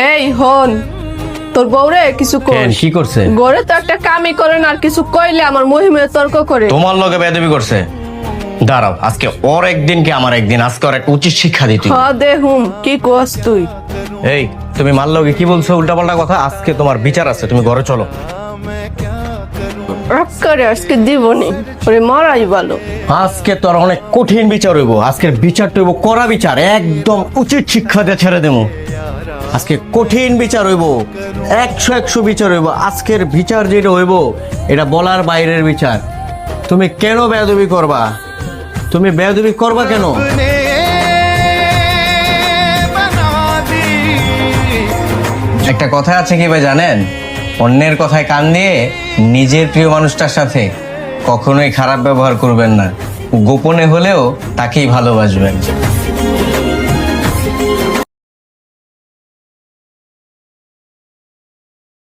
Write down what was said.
এই হন, তোর বউরে কিছু কর। কি করছে? গড়ে তো একটা কামই করে না, আর কিছু কইলে আমার মহিমে তর্ক করে। তোমার লগে বেয়াদবি করছে। দাঁড়াও, আজকে ওর একদিন কি আমার একদিন, আজকে ওর একটা উচিত শিক্ষা দিতে। হ দে হুম, কি কস তুই? এই তুমি মার লগে কি বলছো উল্টাপাল্টা কথা? আজকে তোমার বিচার আছে, তুমি ঘরে চলো। করে আজকে দিবনি, ওরে মরাই ভালো। আজকে তোর অনেক কঠিন বিচার হইব। আজকের বিচারটা হইব কড়া বিচার, একদম উচিত শিক্ষা দিয়ে ছেড়ে দেবো। আজকে কঠিন বিচার হইব, 100 বিচার হইব। আজকের বিচার যেটা হইব এটা বলার বাইরের বিচার। তুমি কেন বেয়াদবি করবা? তুমি বেয়াদবি করবা কেন? একটা কথা আছে কি ভাই জানেন? অন্যের কথায় কান দিয়ে নিজের প্রিয় মানুষটার সাথে কখনোই খারাপ ব্যবহার করবেন না। গোপনে হলেও তাকেই ভালোবাসবেন।